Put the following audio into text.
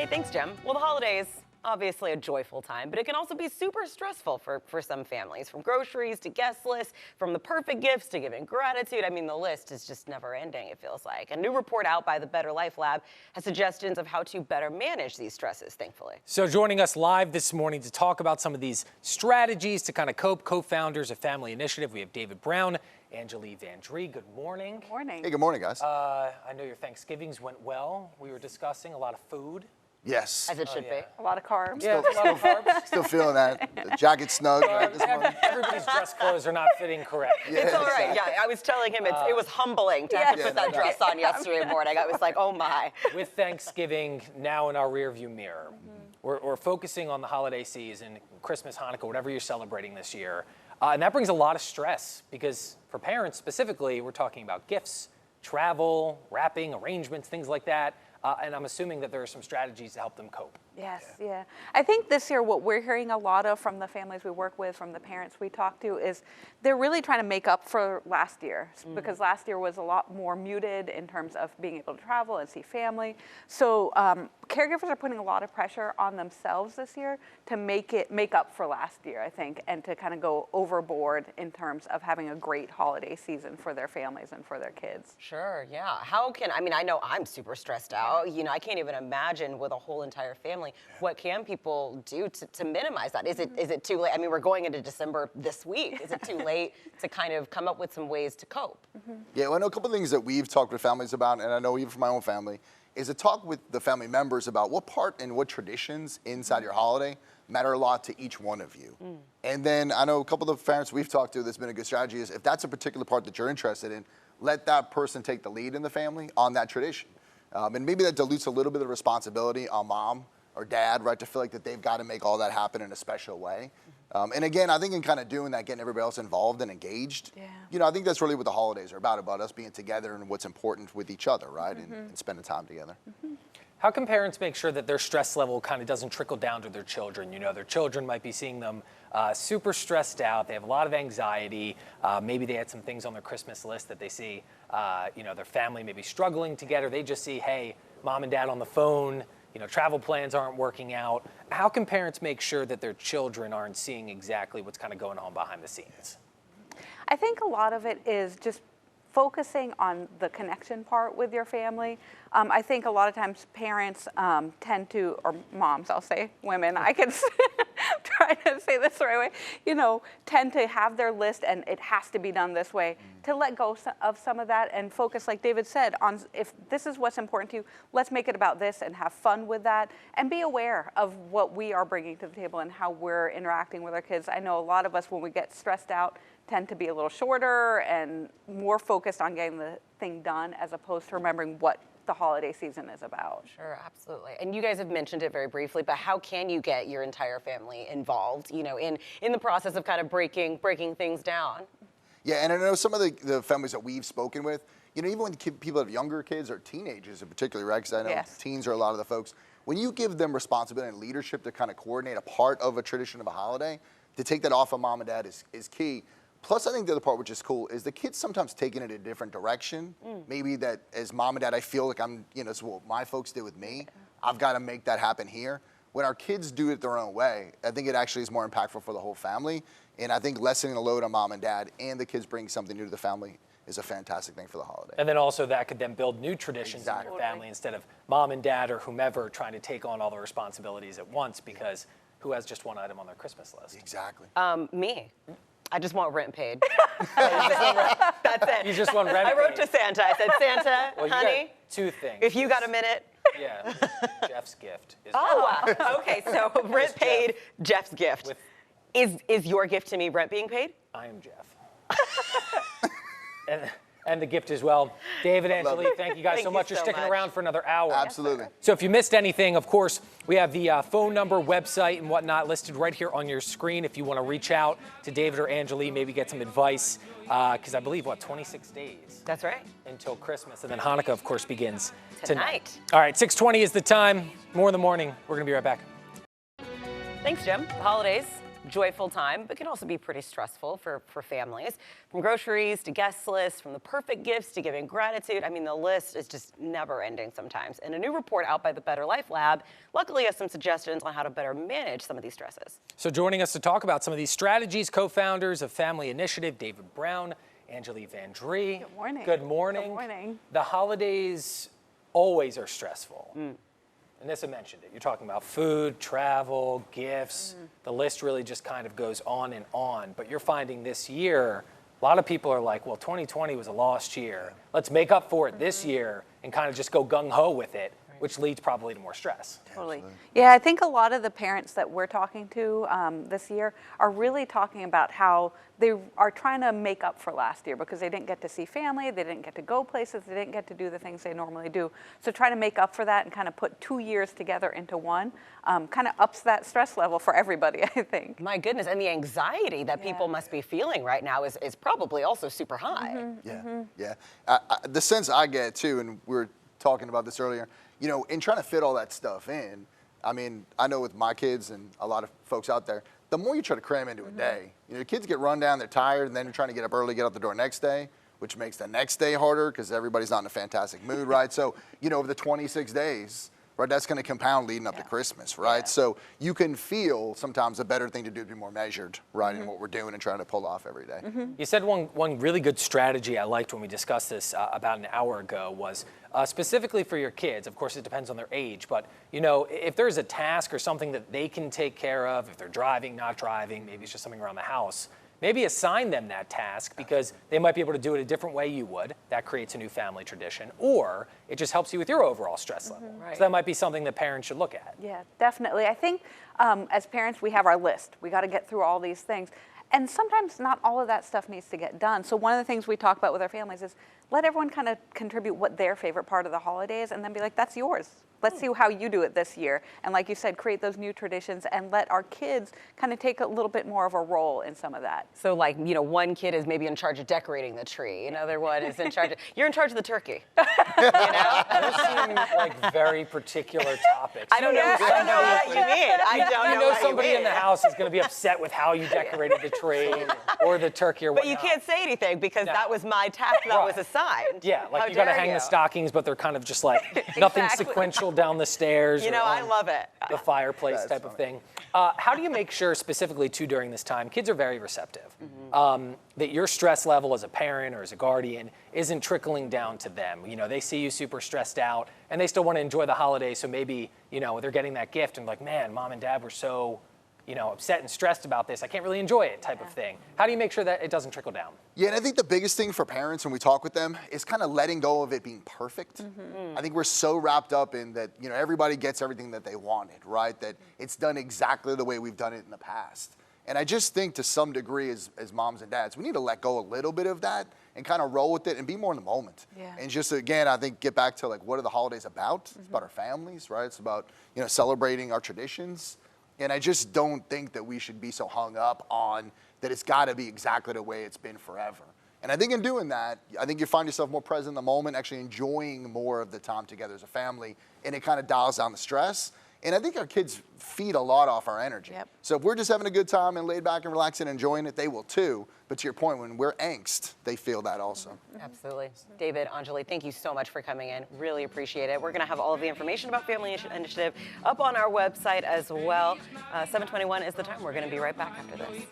Hey, thanks, Jim. Well, the holidays, obviously a joyful time, but it can also be super stressful for some families, from groceries to guest lists, from the perfect gifts to giving gratitude. I mean, the list is just never ending, it feels like. A new report out by the Better Life Lab has suggestions of how to better manage these stresses, thankfully. So joining us live this morning to talk about some of these strategies to kind of cope, co-founders of Family Initiative, we have David Brown, Angelique Van Dree. Good morning. Good morning. Hey, good morning, guys. I know your Thanksgivings went well. We were discussing a lot of food. Yes. As it should be. A lot of carbs. Yeah, a lot of carbs. Still feeling that. The jacket snug right this morning. Everybody's dress clothes are not fitting correctly. It's all right. Yeah, I was telling him it was humbling to have to put that dress on yesterday morning. I was like, oh my. With Thanksgiving now in our rearview mirror, we're focusing on the holiday season, Christmas, Hanukkah, whatever you're celebrating this year. And that brings a lot of stress because for parents specifically, we're talking about gifts, travel, wrapping, arrangements, things like that. And I'm assuming that there are some strategies to help them cope. Yes, yeah. I think this year what we're hearing a lot of from the families we work with, from the parents we talk to, is they're really trying to make up for last year because last year was a lot more muted in terms of being able to travel and see family. So caregivers are putting a lot of pressure on themselves this year to make up for last year, I think, and to kind of go overboard in terms of having a great holiday season for their families and for their kids. Sure, yeah. I know I'm super stressed out. You know, I can't even imagine with a whole entire family. What can people do to minimize that? Is it too late? I mean, we're going into December this week. Is it too late to kind of come up with some ways to cope? Yeah, well, I know a couple of things that we've talked with families about, and I know even from my own family, is to talk with the family members about what part and what traditions inside your holiday matter a lot to each one of you. And then I know a couple of the parents we've talked to that's been a good strategy is if that's a particular part that you're interested in, let that person take the lead in the family on that tradition. And maybe that dilutes a little bit of responsibility on mom or dad, right, to feel like that they've got to make all that happen in a special way. And again, I think in kind of doing that, getting everybody else involved and engaged, you know, I think that's really what the holidays are about us being together and what's important with each other, right, and spending time together. How can parents make sure that their stress level kind of doesn't trickle down to their children? You know, their children might be seeing them super stressed out. They have a lot of anxiety. Maybe they had some things on their Christmas list that they see, you know, their family may be struggling together. They just see, hey, mom and dad on the phone, you know, travel plans aren't working out. How can parents make sure that their children aren't seeing exactly what's kind of going on behind the scenes? I think a lot of it is just focusing on the connection part with your family. I think a lot of times parents tend to, or moms, I'll say, women, I can try to say this the right way, you know, tend to have their list and it has to be done this way. To let go of some of that and focus, like David said, on if this is what's important to you, let's make it about this and have fun with that and be aware of what we are bringing to the table and how we're interacting with our kids. I know a lot of us, when we get stressed out, tend to be a little shorter and more focused on getting the thing done as opposed to remembering what the holiday season is about. Sure, absolutely. And you guys have mentioned it very briefly, but how can you get your entire family involved, you know, in the process of kind of breaking things down? Yeah, and I know some of the families that we've spoken with, you know, even when people have younger kids or teenagers in particular, right? Because I know teens are a lot of the folks. When you give them responsibility and leadership to kind of coordinate a part of a tradition of a holiday, to take that off of mom and dad is key. Plus, I think the other part, which is cool, is the kids sometimes taking it a different direction. Maybe that as mom and dad, I feel like I'm, you know, it's what my folks did with me. I've got to make that happen here. When our kids do it their own way, I think it actually is more impactful for the whole family. And I think lessening the load on mom and dad and the kids bringing something new to the family is a fantastic thing for the holiday. And then also that could then build new traditions in your family instead of mom and dad or whomever trying to take on all the responsibilities at once because who has just one item on their Christmas list? Exactly. Me. I just want rent paid. That's it. You just want rent paid. I wrote to Santa. I said, Santa, well, honey, two things. if you got a minute. Yeah, Jeff's gift. Is Okay, so rent paid, Jeff's gift. Is your gift to me rent being paid? I am Jeff. and the gift as well. David, Angelique, thank you guys so much for sticking around for another hour. Absolutely. So if you missed anything, of course, we have the phone number, website, and whatnot listed right here on your screen if you want to reach out to David or Angelique, maybe get some advice, because I believe, 26 days? That's right. Until Christmas, and then Hanukkah, of course, begins tonight. All right, 6:20 is the time. More in the morning. We're going to be right back. Thanks, Jim. The holidays, joyful time, but can also be pretty stressful for families. From groceries to guest lists, from the perfect gifts to giving gratitude. I mean, the list is just never ending sometimes. And a new report out by the Better Life Lab luckily has some suggestions on how to better manage some of these stresses. So joining us to talk about some of these strategies, co-founders of Family Initiative, David Brown, Angelique Van Dree. Good morning. Good morning. Good morning. The holidays always are stressful. And Nissa mentioned it. You're talking about food, travel, gifts. The list really just kind of goes on and on. But you're finding this year, a lot of people are like, well, 2020 was a lost year. Let's make up for it this year and kind of just go gung-ho with it, which leads probably to more stress. Totally. Yeah, I think a lot of the parents that we're talking to this year are really talking about how they are trying to make up for last year because they didn't get to see family, they didn't get to go places, they didn't get to do the things they normally do. So trying to make up for that and kind of put 2 years together into one kind of ups that stress level for everybody, I think. My goodness, and the anxiety that people must be feeling right now is probably also super high. Yeah. The sense I get too, and we were talking about this earlier, you know, in trying to fit all that stuff in, I mean, I know with my kids and a lot of folks out there, the more you try to cram into a day, you know, kids get run down, they're tired, and then you're trying to get up early, get out the door next day, which makes the next day harder because everybody's not in a fantastic mood, right? So, you know, over the 26 days, right, that's going to compound leading up to Christmas, right? So you can feel sometimes a better thing to do to be more measured, right, in what we're doing and trying to pull off every day. You said one really good strategy I liked when we discussed this about an hour ago was specifically for your kids. Of course, it depends on their age, but you know, if there's a task or something that they can take care of, if they're driving, not driving, maybe it's just something around the house, maybe assign them that task because they might be able to do it a different way you would. That creates a new family tradition. Or it just helps you with your overall stress level. Right. So that might be something that parents should look at. Yeah, definitely. I think as parents, we have our list. We got to get through all these things. And sometimes not all of that stuff needs to get done. So one of the things we talk about with our families is let everyone kind of contribute what their favorite part of the holiday is and then be like, that's yours. Let's see how you do it this year. And like you said, create those new traditions and let our kids kind of take a little bit more of a role in some of that. So like, you know, one kid is maybe in charge of decorating the tree. Another one is in charge of, you're in charge of the turkey. You know? Those seem like very particular topics. I don't know what you mean. I don't You know somebody in the house is going to be upset with how you decorated the tree or the turkey or But whatnot. you can't say anything because that was my task that was assigned. Yeah, like How you got to dare hang you. the stockings, but they're kind of just like nothing Exactly. sequential down the stairs. You or know, I on love it. the fireplace That's type of funny. thing. How do you make sure, specifically too, during this time, kids are very receptive, that your stress level as a parent or as a guardian isn't trickling down to them? You know, they see you super stressed out, and they still want to enjoy the holiday. So maybe, you know, they're getting that gift and like, man, mom and dad were so, you know, upset and stressed about this. I can't really enjoy it, type of thing. How do you make sure that it doesn't trickle down? Yeah, and I think the biggest thing for parents when we talk with them is kind of letting go of it being perfect. I think we're so wrapped up in that, you know, everybody gets everything that they wanted, right? That it's done exactly the way we've done it in the past. And I just think to some degree as moms and dads, we need to let go a little bit of that and kind of roll with it and be more in the moment. Yeah. And just, again, I think get back to like, what are the holidays about? It's about our families, right? It's about, you know, celebrating our traditions. And I just don't think that we should be so hung up on that it's got to be exactly the way it's been forever. And I think in doing that, I think you find yourself more present in the moment, actually enjoying more of the time together as a family, and it kind of dials down the stress. And I think our kids feed a lot off our energy. Yep. So if we're just having a good time and laid back and relaxing and enjoying it, they will too. But to your point, when we're angst, they feel that also. Absolutely. David, Anjali, thank you so much for coming in. Really appreciate it. We're going to have all of the information about Family Initiative up on our website as well. 7:21 is the time. We're going to be right back after this.